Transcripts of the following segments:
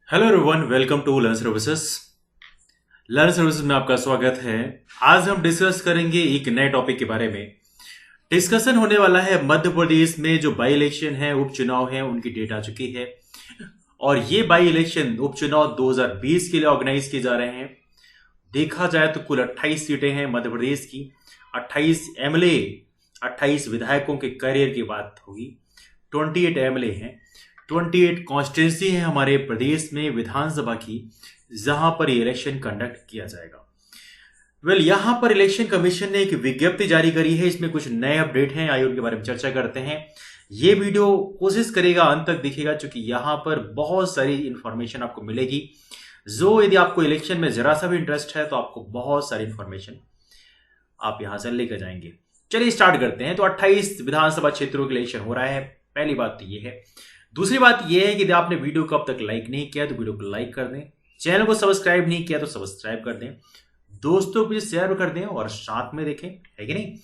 Hello everyone, welcome to learn services. Learn services में आपका स्वागत है। आज हम डिस्कस करेंगे एक नए टॉपिक के बारे में। डिस्कशन होने वाला है मध्य प्रदेश में जो बाई इलेक्शन है, उपचुनाव है, उनकी डेट आ चुकी है और ये बाई इलेक्शन उपचुनाव 2020 के लिए ऑर्गेनाइज किए जा रहे हैं। देखा जाए तो कुल 28 सीटें हैं मध्य प्रदेश की, 28 एमएलए, 28 विधायकों के करियर की बात होगी। 28 एमएलए हैं, 28 कॉन्स्टिट्यूंसी है हमारे प्रदेश में विधानसभा की, जहां पर ये इलेक्शन कंडक्ट किया जाएगा। यहां पर इलेक्शन कमीशन ने एक विज्ञप्ति जारी करी है। इसमें कुछ नए अपडेट हैं, आइए उनके बारे में चर्चा करते हैं। ये वीडियो कोशिश करेगा अंत तक दिखेगा, क्योंकि यहां पर बहुत सारी इंफॉर्मेशन आपको मिलेगी। जो यदि आपको इलेक्शन में जरा सा भी इंटरेस्ट है तो आपको बहुत सारी इंफॉर्मेशन आप यहां से लेकर जाएंगे। चलिए स्टार्ट करते हैं। तो 28 विधानसभा क्षेत्रों के इलेक्शन हो रहा है, पहली बात तो ये है। दूसरी बात यह है कि यदि आपने वीडियो को अब तक लाइक नहीं किया तो वीडियो को लाइक कर दें, चैनल को सब्सक्राइब नहीं किया तो सब्सक्राइब कर दें, दोस्तों को शेयर कर दें और साथ में देखें, है कि नहीं।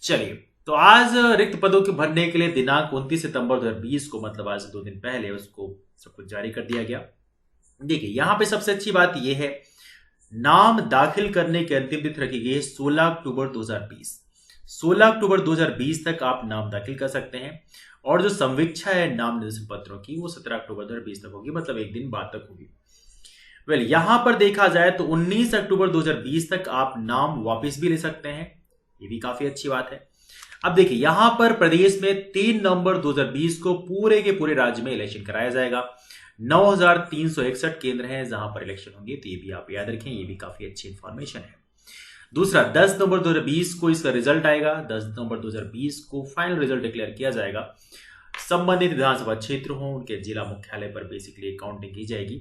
चलिए, तो आज रिक्त पदों के भरने के लिए दिनांक 29 सितंबर 2020 को, मतलब आज से 2 दिन पहले, उसको सब कुछ जारी कर दिया गया। देखिए, यहां पे सबसे अच्छी बात यह है, नाम दाखिल करने की अंतिम तिथि रखी गई है 16 अक्टूबर 2020। 16 अक्टूबर 2020 तक आप नाम दाखिल कर सकते हैं और जो संवीक्षा है नाम निर्देशन पत्रों की वो 17 अक्टूबर 2020 तक होगी, मतलब एक दिन बाद तक होगी। यहां पर देखा जाए तो 19 अक्टूबर 2020 तक आप नाम वापस भी ले सकते हैं, ये भी काफी अच्छी बात है। अब देखिए, यहां पर प्रदेश में 3 नवंबर 2020 को पूरे के पूरे राज्य में इलेक्शन कराया जाएगा। 9361 केंद्र हैं जहां पर इलेक्शन होंगे, तो ये भी आप याद रखें, ये भी काफी अच्छी इंफॉर्मेशन है। दूसरा, 10 नवंबर 2020 को इसका रिजल्ट आएगा। 10 नवंबर 2020 को फाइनल रिजल्ट डिक्लेयर किया जाएगा। संबंधित विधानसभा क्षेत्र हो उनके जिला मुख्यालय पर बेसिकली काउंटिंग की जाएगी।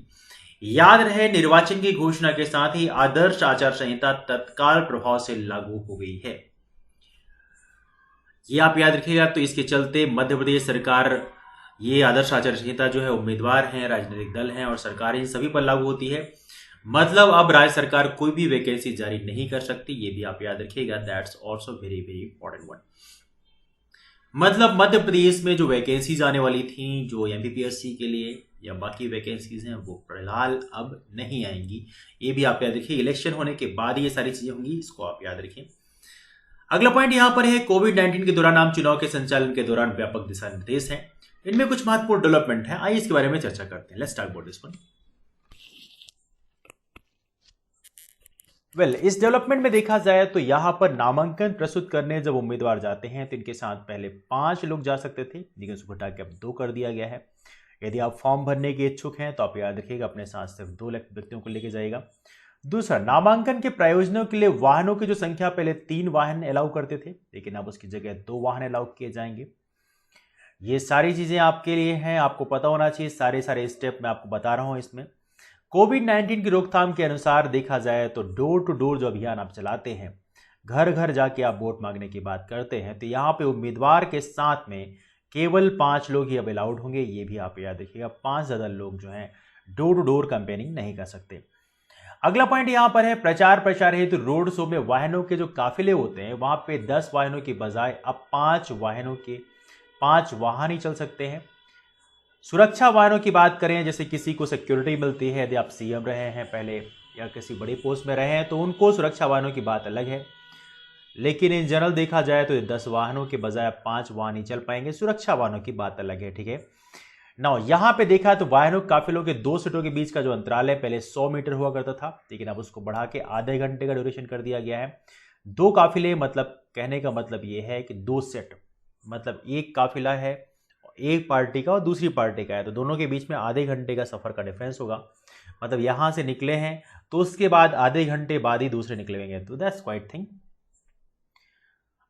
याद रहे, निर्वाचन की घोषणा के साथ ही आदर्श आचार संहिता तत्काल प्रभाव से लागू हो गई है, ये आप याद रखिएगा। तो इसके चलते मध्य प्रदेश सरकार, ये आदर्श आचार संहिता जो है, उम्मीदवार हैं, राजनीतिक दल हैं और सरकार, इन सभी पर लागू होती है। मतलब अब राज्य सरकार कोई भी वैकेंसी जारी नहीं कर सकती, ये भी आप याद रखिएगा। That's also very very important one. मतलब मध्य प्रदेश में जो वैकेंसीज आने वाली थी, जो एमपीपीएससी के लिए या बाकी वैकेंसीज हैं, वो फिलहाल अब नहीं आएंगी, ये भी आप याद रखिए। इलेक्शन होने के बाद ये सारी चीजें होंगी, इसको आप याद रखिए। अगला पॉइंट यहां पर है, कोविड-19 के दौरान आम चुनाव के संचालन के दौरान व्यापक दिशा निर्देश हैं। इनमें कुछ महत्वपूर्ण डेवलपमेंट है, आइए इसके बारे में चर्चा करते हैं। Let's talk about this one. इस डेवलपमेंट में देखा जाए तो यहां पर नामांकन प्रस्तुत करने जब उम्मीदवार जाते हैं तो इनके साथ पहले 5 लोग जा सकते थे, लेकिन उसको हटा के अब 2 कर दिया गया है। यदि आप फॉर्म भरने के इच्छुक हैं तो आप याद रखिएगा, अपने साथ सिर्फ 2 व्यक्तियों को लेके जाएगा। दूसरा, नामांकन के प्रयोजनों के लिए वाहनों की जो संख्या, पहले 3 वाहन अलाउ करते थे, लेकिन अब उसकी जगह 2 वाहन अलाउ किए जाएंगे। ये सारी चीजें आपके लिए हैं, आपको पता होना चाहिए। सारे स्टेप मैं आपको बता रहा हूं। इसमें कोविड-19 की रोकथाम के अनुसार देखा जाए तो डोर टू डोर जो अभियान आप चलाते हैं, घर घर जाके आप वोट मांगने की बात करते हैं, तो यहां पे उम्मीदवार के साथ में केवल 5 लोग ही अब अलाउड होंगे, ये भी आप याद रखिएगा। 5 ज्यादा लोग जो हैं डोर टू डोर कैंपेनिंग नहीं कर सकते। अगला पॉइंट यहां पर है, प्रचार हेतु रोड शो में वाहनों के जो काफिले होते हैं, वहां पे 10 वाहनों की बजाय अब 5 वाहन ही चल सकते हैं। सुरक्षा वाहनों की बात करें, जैसे किसी को सिक्योरिटी मिलती है, यदि आप सीएम रहे हैं पहले या किसी बड़ी पोस्ट में रहे हैं, तो उनको सुरक्षा वाहनों की बात अलग है। लेकिन इन जनरल देखा जाए तो 10 वाहनों के बजाय 5 वाहन ही चल पाएंगे, सुरक्षा वाहनों की बात अलग है, ठीक है ना। यहां पे देखा तो वाहनों काफिलों के 2 सीटों के बीच का जो अंतराल है, पहले 100 मीटर हुआ करता था, लेकिन अब उसको बढ़ा के आधे घंटे का ड्यूरेशन कर दिया गया है। 2 काफिले, मतलब कहने का मतलब यह है कि 2 सेट, मतलब एक काफिला है एक पार्टी का और दूसरी पार्टी का है, तो दोनों के बीच में आधे घंटे का सफर का डिफरेंस होगा। मतलब यहां से निकले हैं तो उसके बाद आधे घंटे बाद ही दूसरे निकलेंगे, तो दैट्स क्वाइट थिंग।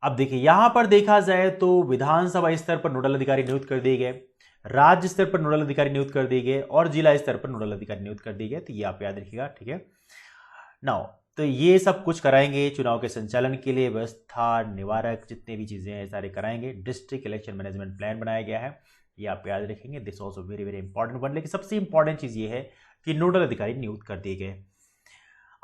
अब देखिए, यहां पर देखा जाए तो विधानसभा स्तर पर नोडल अधिकारी नियुक्त कर दिए गए, राज्य स्तर पर नोडल अधिकारी नियुक्त कर दिए गए और जिला स्तर पर नोडल अधिकारी नियुक्त कर दिए गए, तो ये आप याद रखिएगा, ठीक है। नाउ, तो ये सब कुछ कराएंगे चुनाव के संचालन के लिए, व्यवस्था निवारक जितने भी चीजें हैं सारे कराएंगे। डिस्ट्रिक्ट इलेक्शन मैनेजमेंट प्लान बनाया गया है, ये आप याद रखेंगे। This also very very important one. लेकिन सबसे इंपॉर्टेंट चीज ये है कि नोडल अधिकारी नियुक्त कर दिए गए।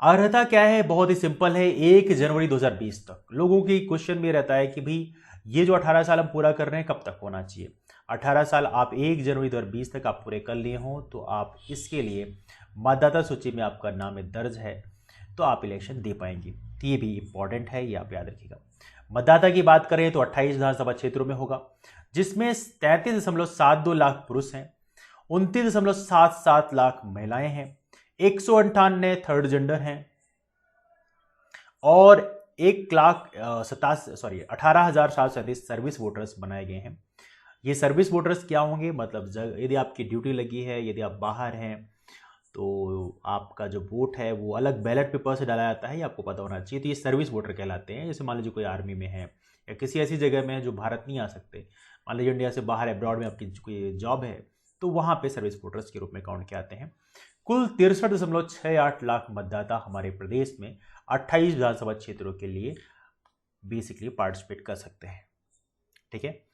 अर्हता क्या है, बहुत ही सिंपल है, 1 जनवरी 2020 तक। लोगों की क्वेश्चन भी रहता है कि भाई ये जो 18 साल हम पूरा कर रहे हैं कब तक होना चाहिए। 18 साल आप 1 जनवरी 2020 तक आप पूरे कर लिए हों तो आप इसके लिए मतदाता सूची में आपका नाम दर्ज है तो आप इलेक्शन दे पाएंगे। तो ये भी इंपॉर्टेंट है, ये आप याद रखिएगा। मतदाता की बात करें तो 28 विधानसभा क्षेत्रों में होगा, जिसमें 33.72 लाख पुरुष हैं, 29.77 लाख महिलाएं हैं, 198 थर्ड जेंडर हैं और 18,737 सर्विस वोटर्स बनाए गए हैं। ये सर्विस वोटर्स क्या होंगे, मतलब यदि आपकी ड्यूटी लगी है, यदि आप बाहर हैं तो आपका जो वोट है वो अलग बैलेट पेपर से डाला जाता है, ये आपको पता होना चाहिए। तो ये सर्विस वोटर कहलाते हैं। जैसे मान लीजिए कोई आर्मी में है या किसी ऐसी जगह में है जो भारत नहीं आ सकते, मान लीजिए इंडिया से बाहर अब्रॉड में आपकी कोई जॉब है, तो वहाँ पे सर्विस वोटर्स के रूप में काउंट किए आते हैं। कुल 63.68 लाख मतदाता हमारे प्रदेश में 28 विधानसभा क्षेत्रों के लिए बेसिकली पार्टिसिपेट कर सकते हैं। ठीक है,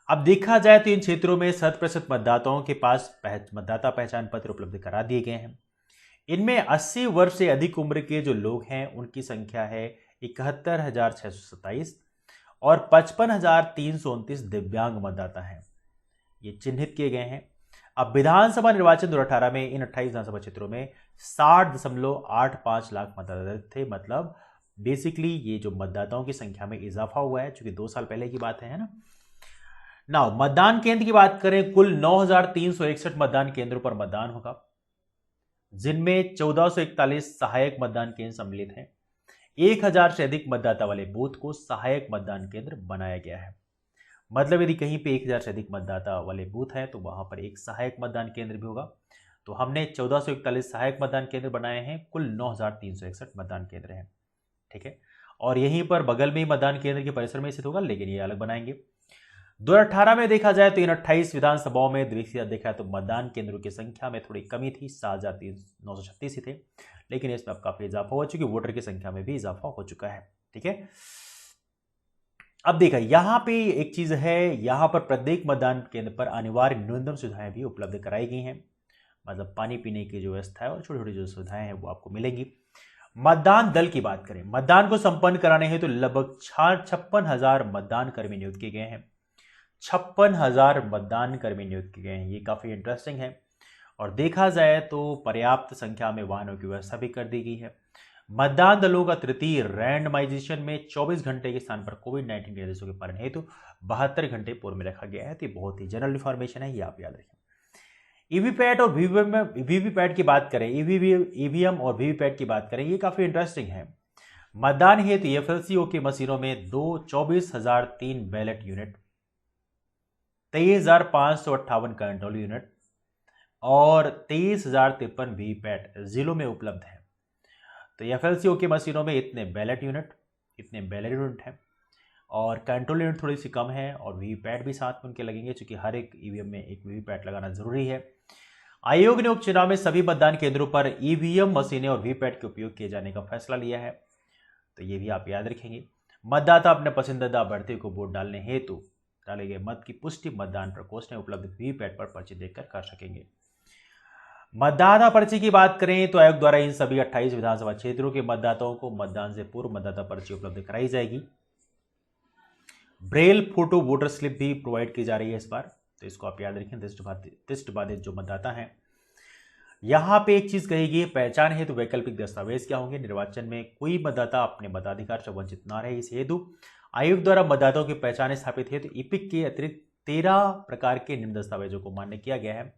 अब देखा जाए तो इन क्षेत्रों में 100% मतदाताओं के पास मतदाता पहचान पत्र उपलब्ध करा दिए गए हैं। इनमें 80 वर्ष से अधिक उम्र के जो लोग हैं उनकी संख्या है 71,627 और 55,329 दिव्यांग मतदाता हैं, ये चिन्हित किए गए हैं। अब विधानसभा निर्वाचन 2018 में इन 28 विधानसभा क्षेत्रों में 60.85 लाख मतदाता थे। मतलब बेसिकली ये जो मतदाताओं की संख्या में इजाफा हुआ है, चूंकि 2 साल पहले की बात है ना। मतदान केंद्र की बात करें, कुल 9,361 मतदान केंद्रों पर मतदान होगा, जिनमें 1441 सहायक मतदान केंद्र सम्मिलित हैं। 1000 से अधिक मतदाता वाले बूथ को सहायक मतदान केंद्र बनाया गया है। मतलब यदि कहीं पे 1000 से अधिक मतदाता वाले बूथ हैं तो वहां पर एक सहायक मतदान केंद्र भी होगा। तो हमने 1441 सहायक मतदान केंद्र बनाए हैं, कुल 9,361 मतदान केंद्र हैं। ठीक है, और यहीं पर बगल में ही मतदान केंद्र के परिसर में स्थित होगा, लेकिन ये अलग बनाएंगे। 2018 में देखा जाए तो इन 28 विधानसभाओं में देखा जाए तो मतदान केंद्रों की संख्या में थोड़ी कमी थी, 7,936 ही थे, लेकिन इसमें अब काफी इजाफा हुआ चूंकि वोटर की संख्या में भी इजाफा हो चुका है। ठीक है, अब देखा यहां पे एक चीज है, यहां पर प्रत्येक मतदान केंद्र पर अनिवार्य न्यूनतम सुविधाएं भी उपलब्ध कराई गई हैं, मतलब पानी पीने की जो व्यवस्था है और छोटी छोटी जो सुविधाएं हैं वो आपको मिलेंगी। मतदान दल की बात करें, मतदान को संपन्न कराने हेतु लगभग 56,000 मतदान कर्मी नियुक्त किए गए हैं। 56,000 मतदान कर्मी नियुक्त किए गए हैं, ये काफी इंटरेस्टिंग है। और देखा जाए तो पर्याप्त संख्या में वाहनों की व्यवस्था भी कर दी गई है। मतदान दलों का तृतीय रैंडमाइजेशन में 24 घंटे के स्थान पर कोविड-19 के निर्देशों के पालन हेतु 72 घंटे पूर्व में रखा गया है। तो ये बहुत ही जनरल इन्फॉर्मेशन है, ये आप याद रखें। ईवीपैट और वीवीपैट की बात करें, ईवीएम और वीवीपैट की बात करें, ये काफी इंटरेस्टिंग है। मतदान हेतु एफएलसीओ की मशीनों में 24,003 बैलेट यूनिट, 23,558 कंट्रोल यूनिट और 23,053 वीवीपैट जिलों में उपलब्ध है। तो एफएलसीओ की मशीनों में इतने बैलेट यूनिट हैं और कंट्रोल यूनिट थोड़ी सी कम है और वीवीपैट भी साथ में उनके लगेंगे, क्योंकि हर एक ईवीएम में एक वीवीपैट लगाना जरूरी है। आयोग ने उपचुनाव में सभी मतदान केंद्रों पर ईवीएम मशीनें और वीवीपैट के उपयोग किए जाने का फैसला लिया है, तो ये भी आप याद रखेंगे। मतदाता अपने पसंदीदा अभ्यर्थी को वोट डालने हेतु डाले गए मत की पुष्टि मतदान प्रकोष्ठ में उपलब्ध वीवीपैट पर पर्ची देखकर कर सकेंगे। मतदाता पर्ची की बात करें तो आयोग द्वारा इन सभी 28 विधानसभा क्षेत्रों के मतदाताओं को मतदान से पूर्व मतदाता पर्ची उपलब्ध कराई जाएगी। ब्रेल फोटो वोटर स्लिप भी प्रोवाइड की जा रही है इस बार, तो इसको आप याद रखें। दृष्टिबाधित जो मतदाता हैं, यहां पे एक चीज कहेगी, पहचान हेतु वैकल्पिक दस्तावेज क्या होंगे। निर्वाचन में कोई मतदाता अपने मताधिकार से वंचित न रहे, इस हेतु आयोग द्वारा मतदाताओं की पहचान स्थापित हेतु ईपिक के अतिरिक्त 13 प्रकार के निम्न दस्तावेजों को मान्य किया गया है।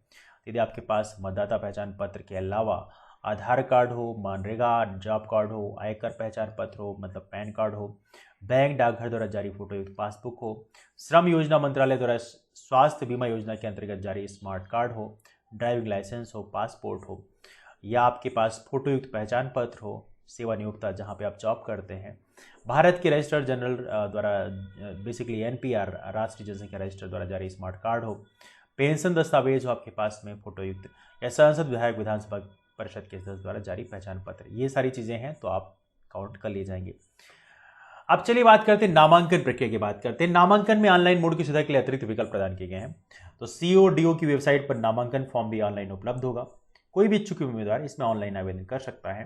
यदि आपके पास मतदाता पहचान पत्र के अलावा आधार कार्ड हो, मनरेगा जॉब कार्ड हो, आयकर पहचान पत्र हो मतलब पैन कार्ड हो, बैंक डाकघर द्वारा जारी फोटोयुक्त पासबुक हो, श्रम योजना मंत्रालय द्वारा स्वास्थ्य बीमा योजना के अंतर्गत जारी स्मार्ट कार्ड हो, ड्राइविंग लाइसेंस हो, पासपोर्ट हो, या आपके पास फोटोयुक्त पहचान पत्र हो, सेवा नियोक्ता जहाँ पे आप जॉब करते हैं, भारत के रजिस्ट्रार जनरल द्वारा बेसिकली एनपीआर राष्ट्रीय जनसंख्या रजिस्टर द्वारा जारी स्मार्ट कार्ड हो, पेंशन दस्तावेज हो आपके पास में फोटोयुक्त, या सांसद विधायक विधानसभा परिषद के सदस्य द्वारा जारी पहचान पत्र, ये सारी चीज़ें हैं तो आप काउंट कर लिए जाएंगे। अब चलिए बात करते हैं नामांकन प्रक्रिया की बात करते हैं। नामांकन में ऑनलाइन मोड की सुविधा के लिए अतिरिक्त विकल्प प्रदान किए गए हैं। तो सीओडीओ की वेबसाइट पर नामांकन फॉर्म भी ऑनलाइन उपलब्ध होगा। कोई भी इच्छुक उम्मीदवार इसमें ऑनलाइन आवेदन कर सकता है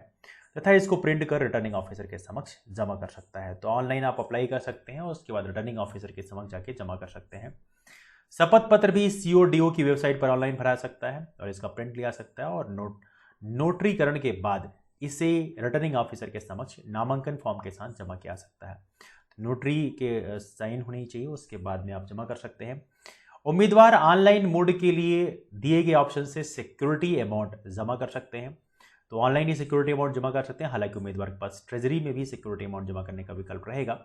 तथा इसको प्रिंट कर रिटर्निंग ऑफिसर के समक्ष जमा कर सकता है। तो ऑनलाइन आप अप्लाई कर सकते हैं और उसके बाद रिटर्निंग ऑफिसर के समक्ष जाके जमा कर सकते हैं। शपथ पत्र भी सीओडीओ की वेबसाइट पर ऑनलाइन भरा सकता है और इसका प्रिंट लिया सकता है और नोटरीकरण के बाद इसे रिटर्निंग ऑफिसर के समक्ष नामांकन फॉर्म के साथ जमा किया सकता है। नोटरी के साइन होनी चाहिए, उसके बाद में आप जमा कर सकते हैं। उम्मीदवार ऑनलाइन मोड के लिए दिए गए ऑप्शन से सिक्योरिटी अमाउंट जमा कर सकते हैं, तो ऑनलाइन ही सिक्योरिटी अमाउंट जमा कर सकते हैं। हालांकि उम्मीदवार के पास ट्रेजरी में भी सिक्योरिटी अमाउंट जमा करने का विकल्प रहेगा।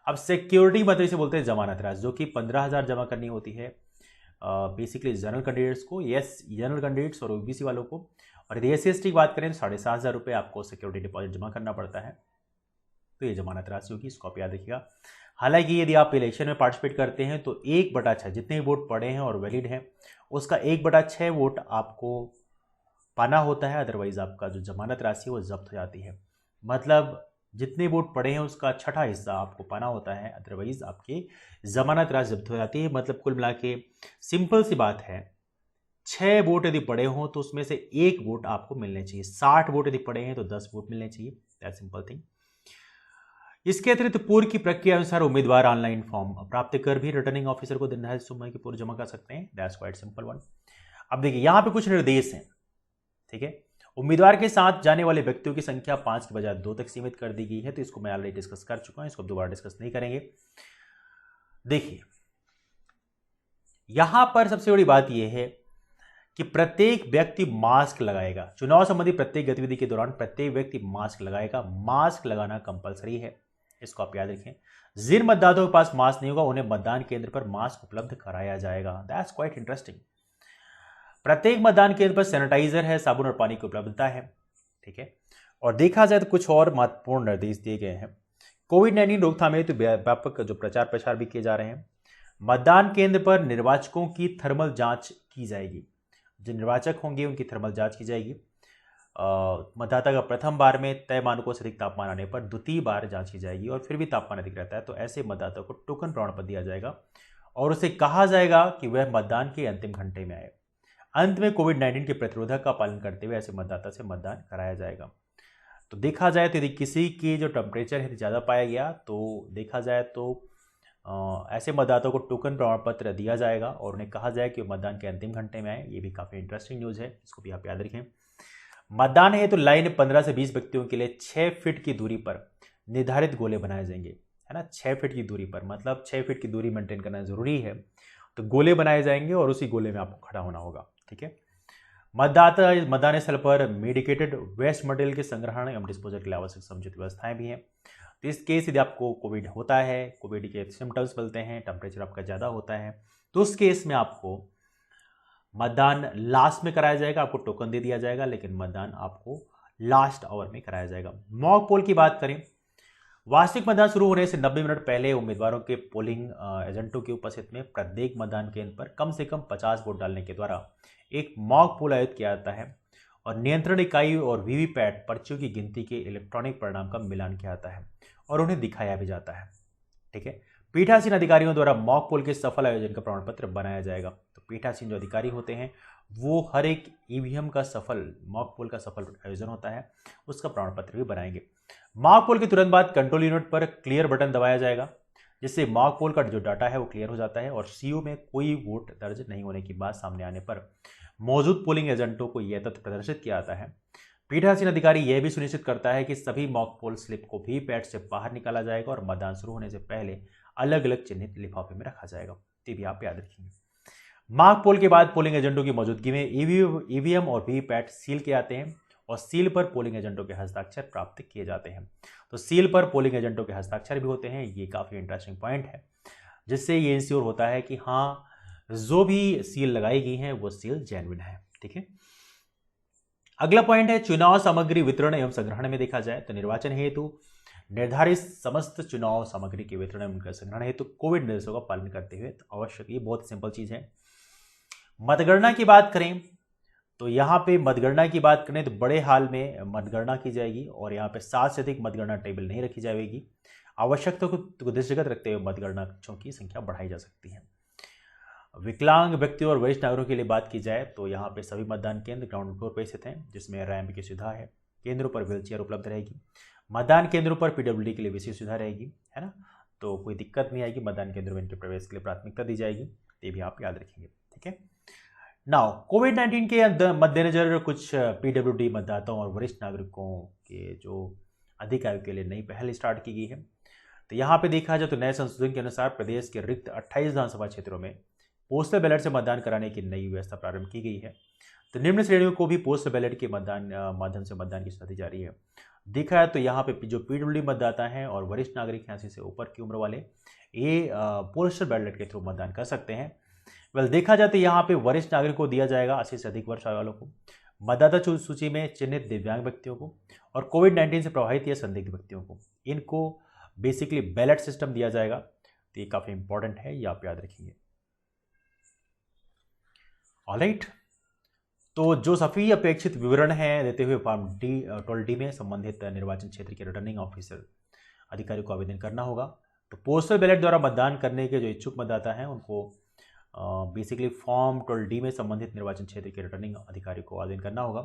अब सिक्योरिटी मतलब इसे बोलते हैं जमानत राशि, जो कि 15,000 जमा करनी होती है बेसिकली जनरल कैंडिडेट्स को, जनरल कैंडिडेट्स और ओबीसी वालों को। और यदि SC ST की बात करें तो 7,500 रुपये आपको सिक्योरिटी डिपॉजिट जमा करना पड़ता है, तो ये जमानत राशि होगी, इसको आप याद रखिएगा। हालांकि यदि आप इलेक्शन में पार्टिसिपेट करते हैं तो 1/6 जितने वोट पड़े हैं और वैलिड हैं उसका 1/6 वोट आपको पाना होता है, अदरवाइज आपका जो जमानत राशि है वो जब्त हो जाती है। मतलब जितने वोट पड़े हैं उसका 6ठा हिस्सा आपको पाना होता है, अदरवाइज आपकी जमानत राशि जब्त हो जाती है। मतलब कुल मिला के सिंपल सी बात है, 6 वोट यदि पड़े हों तो उसमें से 1 वोट आपको मिलने चाहिए। 60 वोट यदि पड़े हैं तो 10 वोट मिलने चाहिए, दैट सिंपल थिंग। इसके अतिरिक्त पूर्व की प्रक्रिया अनुसार उम्मीदवार ऑनलाइन फॉर्म प्राप्त कर भी रिटर्निंग ऑफिसर को निर्धारित समय के पूर्व जमा कर सकते हैं, दैट्स क्वाइट सिंपल वन। अब देखिए यहाँ पे कुछ निर्देश हैं, ठीक है। उम्मीदवार के साथ जाने वाले व्यक्तियों की संख्या 5 के बजाय 2 तक सीमित कर दी गई है, तो इसको मैं ऑलरेडी डिस्कस कर चुका हूं, इसको दोबारा डिस्कस नहीं करेंगे। देखिए यहां पर सबसे बड़ी बात यह है कि प्रत्येक व्यक्ति मास्क लगाएगा। चुनाव संबंधी प्रत्येक गतिविधि के दौरान प्रत्येक व्यक्ति मास्क लगाएगा। मास्क लगाना कंपलसरी है, इसको आप याद रखें। जिन मतदाताओं के पास मास्क नहीं होगा उन्हें मतदान केंद्र पर मास्क उपलब्ध कराया जाएगा, दैट्स क्वाइट इंटरेस्टिंग। प्रत्येक मतदान केंद्र पर सैनिटाइजर है, साबुन और पानी की उपलब्धता है, ठीक है। और देखा जाए तो कुछ और महत्वपूर्ण निर्देश दिए गए हैं। कोविड-19 रोकथाम हेतु व्यापक जो प्रचार प्रसार भी किए जा रहे हैं। मतदान केंद्र पर निर्वाचकों की थर्मल जांच की जाएगी। जो निर्वाचक होंगे उनकी थर्मल जांच की जाएगी। मतदाता का प्रथम बार में तय मानकों से अधिक तापमान आने पर द्वितीय बार जांच की जाएगी और फिर भी तापमान अधिक रहता है तो ऐसे मतदाता को टोकन प्रमाण पत्र दिया जाएगा और उसे कहा जाएगा कि वह मतदान के अंतिम घंटे में आए। अंत में कोविड-19 के प्रतिरोधक का पालन करते हुए ऐसे मतदाता से मतदान कराया जाएगा। तो देखा जाए तो यदि किसी की जो टेम्परेचर है ज़्यादा पाया गया तो देखा जाए तो ऐसे मतदाताओं को टोकन प्रमाण पत्र दिया जाएगा और उन्हें कहा जाए कि मतदान के अंतिम घंटे में आए। ये भी काफ़ी इंटरेस्टिंग न्यूज़ है, इसको भी आप याद रखें। मतदान है तो लाइन 15 से 20 व्यक्तियों के लिए 6 फीट की दूरी पर निर्धारित गोले बनाए जाएंगे, है ना। 6 फीट की दूरी पर, मतलब 6 फीट की दूरी मेंटेन करना जरूरी है, तो गोले बनाए जाएंगे और उसी गोले में आपको खड़ा होना होगा, ठीक है। मतदान स्थल पर मेडिकेटेड वेस्ट मटेरियल के संग्रहण एवं डिस्पोजल के लिए आवश्यक समुचित व्यवस्थाएं भी हैं। तो इस केस यदि आपको कोविड होता है, कोविड के सिम्टम्स मिलते हैं, टेम्परेचर आपका ज़्यादा होता है, तो उस केस में आपको मतदान लास्ट में कराया जाएगा। आपको टोकन दे दिया जाएगा लेकिन मतदान आपको लास्ट आवर में कराया जाएगा। मॉक पोल की बात करें, वास्तविक मतदान शुरू होने से 90 मिनट पहले उम्मीदवारों के पोलिंग एजेंटों की उपस्थिति में प्रत्येक मतदान केंद्र पर कम से कम 50 वोट डालने के द्वारा एक मॉक पोल आयोजित किया जाता है और नियंत्रण इकाई और वीवीपैट पर्चियों की गिनती के इलेक्ट्रॉनिक परिणाम का मिलान किया जाता है और उन्हें दिखाया भी जाता है, ठीक है। पीठासीन अधिकारियों द्वारा मॉक पोल के सफल आयोजन का प्रमाण पत्र बनाया जाएगा। तो पीठासीन जो अधिकारी होते हैं वो हर एक ईवीएम का सफल, मॉक पोल का सफल आयोजन होता है उसका प्रमाण पत्र भी बनाएंगे। मॉक पोल के तुरंत बाद कंट्रोल यूनिट पर क्लियर बटन दबाया जाएगा, जिससे मॉक पोल का जो डाटा है वो क्लियर हो जाता है और सीयू में कोई वोट दर्ज नहीं होने की बात सामने आने पर मौजूद पोलिंग एजेंटों को यह तथ्य प्रदर्शित किया जाता है। पीठासीन अधिकारी यह भी सुनिश्चित करता है कि सभी मॉक पोल स्लिप को भी पैड से बाहर निकाला जाएगा और मतदान शुरू होने से पहले अलग अलग चिन्हित लिफाफे में रखा जाएगा। ये भी आप याद रखेंगे। मॉक पोल के बाद पोलिंग एजेंटों की मौजूदगी में ईवीएम और वीवीपैट सील किए जाते हैं और सील पर पोलिंग एजेंटों के हस्ताक्षर प्राप्त किए जाते हैं। तो सील पर पोलिंग एजेंटों के हस्ताक्षर भी होते हैं, ये काफ़ी इंटरेस्टिंग पॉइंट है, जिससे ये इंश्योर होता है कि हाँ जो भी सील लगाई गई है वो सील जेन्युइन है, ठीक है। अगला पॉइंट है चुनाव सामग्री वितरण एवं संग्रहण में देखा जाए तो निर्वाचन हेतु निर्धारित समस्त चुनाव सामग्री के वितरण एवं संग्रहण हेतु कोविड निर्देशों का पालन करते हुए आवश्यक, ये बहुत सिंपल चीज है। मतगणना की बात करें तो यहाँ पे मतगणना की बात करें तो बड़े हाल में मतगणना की जाएगी और यहाँ पे 7 से अधिक मतगणना टेबल नहीं रखी जाएगी। आवश्यकता को दृष्टिगत रखते हुए मतगणना कक्षों की संख्या बढ़ाई जा सकती है। विकलांग व्यक्तियों और वरिष्ठ नागरिकों के लिए बात की जाए तो यहाँ पे सभी मतदान केंद्र ग्राउंड फ्लोर पर स्थित हैं, जिसमें रैंप की सुविधा है। केंद्रों पर व्हीलचेयर उपलब्ध रहेगी। मतदान केंद्रों पर पीडब्ल्यूडी के लिए विशेष सुविधा रहेगी, है ना। तो कोई दिक्कत नहीं आएगी, मतदान केंद्रों में इनके प्रवेश के लिए प्राथमिकता दी जाएगी। ये भी आप याद रखेंगे, ठीक है। नाउ कोविड-19 के मद्देनजर कुछ पीडब्ल्यूडी मतदाताओं और वरिष्ठ नागरिकों के जो अधिकारों के लिए नई पहल स्टार्ट की गई है। तो यहाँ पे देखा जाए तो नए संशोधन के अनुसार प्रदेश के रिक्त 28 विधानसभा क्षेत्रों में पोस्टल बैलेट से मतदान कराने की नई व्यवस्था प्रारंभ की गई है। तो निम्न श्रेणियों को भी पोस्टल बैलेट के माध्यम से मतदान की सुविधा दी जा रही है। देखा है तो यहाँ पे जो पीडब्ल्यूडी मतदाता हैं और वरिष्ठ नागरिक हैं 80 से ऊपर की उम्र वाले, ये पोस्टल बैलेट के थ्रू मतदान कर सकते हैं। वेल देखा जाए तो यहाँ पे वरिष्ठ नागरिक को दिया जाएगा 80 से अधिक वर्ष आयु वालों को, मतदाता सूची में चिन्हित दिव्यांग व्यक्तियों को और कोविड-19 से प्रभावित या संदिग्ध व्यक्तियों को, इनको बेसिकली बैलेट सिस्टम दिया जाएगा। तो ये काफ़ी इंपॉर्टेंट है, ये आप याद रखेंगे। ऑलराइट, तो जो सभी अपेक्षित विवरण है देते हुए फॉर्म 12D में संबंधित निर्वाचन क्षेत्र के रिटर्निंग ऑफिसर अधिकारी को आवेदन करना होगा। तो पोस्टल बैलेट द्वारा मतदान करने के जो इच्छुक मतदाता हैं उनको बेसिकली फॉर्म 12D में संबंधित निर्वाचन क्षेत्र के रिटर्निंग अधिकारी को आवेदन करना होगा।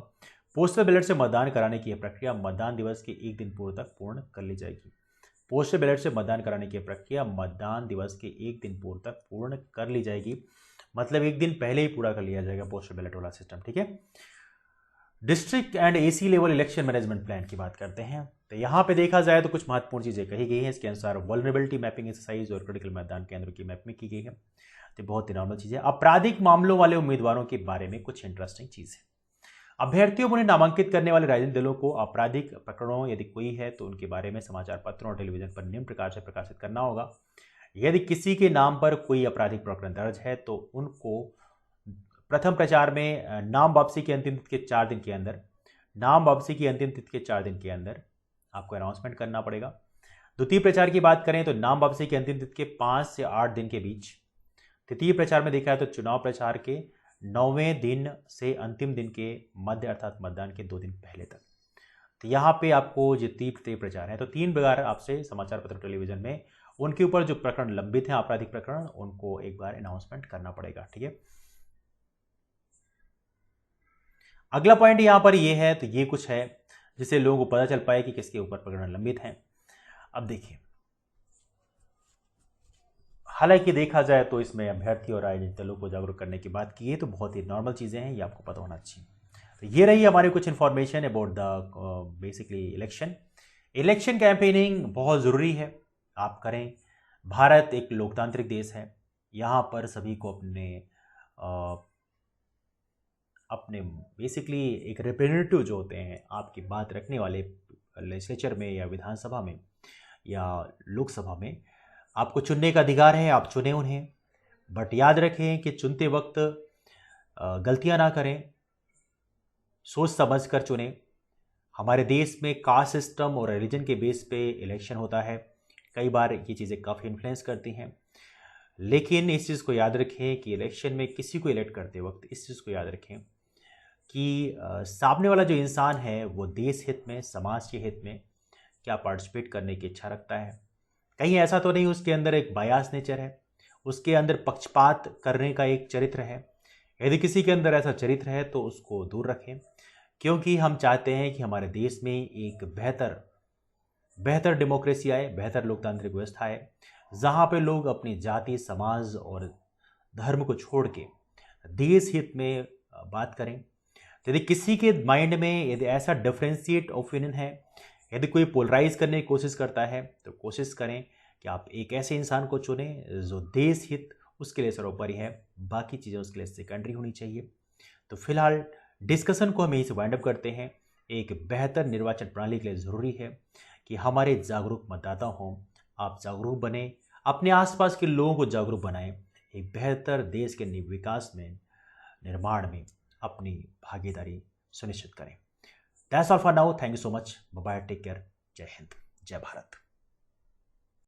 पोस्टल बैलेट से मतदान कराने की यह प्रक्रिया मतदान दिवस के एक दिन पूर्व तक पूर्ण कर ली जाएगी। पोस्टल बैलेट से मतदान कराने की प्रक्रिया मतदान दिवस के एक दिन पूर्व तक पूर्ण कर ली जाएगी, मतलब एक दिन पहले ही पूरा कर लिया जाएगा पोस्टल बैलेट वाला सिस्टम, ठीक है। District and AC level election management plan की बात करते हैं। तो यहाँ पे देखा जाए तो कुछ महत्वपूर्ण चीज़ें कही गई हैं। इसके अनुसार वल्नरेबिलिटी मैपिंग एक्सरसाइज और क्रिटिकल मतदान केंद्रों की मैपिंग की गई है। तो बहुत ही नॉर्मल चीज़ है। आपराधिक मामलों वाले उम्मीदवारोों के बारे में कुछ इंटरेस्टिंग चीज़ है। अभ्यर्थियों को नामांकित करने वाले राजनीतिक दलों को आपराधिक प्रकरणों यदि कोई है तो उनके बारे में समाचार पत्रों और टेलीविजन पर निम्न प्रकार से प्रकाशित करना होगा। यदि किसी के नाम पर कोई आपराधिक प्रकरण दर्ज है तो उनको प्रथम प्रचार में नाम वापसी की अंतिम तिथि के 4 दिन के अंदर, नाम वापसी की अंतिम तिथि के 4 दिन के अंदर आपको अनाउंसमेंट करना पड़ेगा। द्वितीय प्रचार की बात करें तो नाम वापसी की अंतिम तिथि के 5 से 8 दिन के बीच। तृतीय प्रचार में देखा है तो चुनाव प्रचार के 9वें दिन से अंतिम दिन के मध्य अर्थात मतदान के 2 दिन पहले तक। तो यहाँ पे आपको जो तृतीय प्रचार है तो 3 बार आपसे समाचार पत्र टेलीविजन में उनके ऊपर जो प्रकरण लंबित हैं आपराधिक प्रकरण, उनको एक बार अनाउंसमेंट करना पड़ेगा, ठीक है। अगला पॉइंट यहां पर ये है, तो ये कुछ है जिससे लोगों को पता चल पाए कि किसके ऊपर प्रकरण लंबित हैं। अब देखिए, हालांकि देखा जाए तो इसमें अभ्यर्थी और राजनीतिक दलों को जागरूक करने की बात की है, तो बहुत ही नॉर्मल चीजें हैं, ये आपको पता होना चाहिए। तो ये रही हमारी कुछ information about the basically election campaigning बहुत ज़रूरी है, आप करें। भारत एक लोकतांत्रिक देश है, यहाँ पर सभी को अपने बेसिकली एक रिप्रेजेंटेटिव जो होते हैं आपकी बात रखने वाले लेजिस्लेचर में या विधानसभा में या लोकसभा में आपको चुनने का अधिकार है, आप चुने उन्हें। बट याद रखें कि चुनते वक्त गलतियां ना करें, सोच समझ कर चुनें। हमारे देश में कास्ट सिस्टम और रिलीजन के बेस पे इलेक्शन होता है, कई बार ये चीज़ें काफ़ी इन्फ्लुएंस करती हैं। लेकिन इस चीज़ को याद रखें कि इलेक्शन में किसी को इलेक्ट करते वक्त इस चीज़ को याद रखें कि सामने वाला जो इंसान है वो देश हित में, समाज के हित में क्या पार्टिसिपेट करने की इच्छा रखता है। कहीं ऐसा तो नहीं उसके अंदर एक बायास नेचर है, उसके अंदर पक्षपात करने का एक चरित्र है। यदि किसी के अंदर ऐसा चरित्र है तो उसको दूर रखें, क्योंकि हम चाहते हैं कि हमारे देश में एक बेहतर डेमोक्रेसी आए, बेहतर लोकतांत्रिक व्यवस्था आए, जहाँ पे लोग अपनी जाति, समाज और धर्म को छोड़ के देश हित में बात करें। यदि किसी के माइंड में यदि ऐसा डिफरेंशिएट ओपिनियन है, यदि कोई पोलराइज करने की कोशिश करता है, तो कोशिश करें कि आप एक ऐसे इंसान को चुनें जो देश हित उसके लिए सर्वोपरि है, बाकी चीज़ें उसके लिए सेकेंडरी होनी चाहिए। तो फिलहाल डिस्कशन को हम यहीं से वाइंड अप करते हैं। एक बेहतर निर्वाचन प्रणाली के लिए ज़रूरी है कि हमारे जागरूक मतदाता हों, आप जागरूक बने, अपने आसपास के लोगों को जागरूक बनाएं, एक बेहतर देश के विकास में, निर्माण में अपनी भागीदारी सुनिश्चित करें। That's all for now, thank you so much, bye, take care, जय हिंद, जय भारत।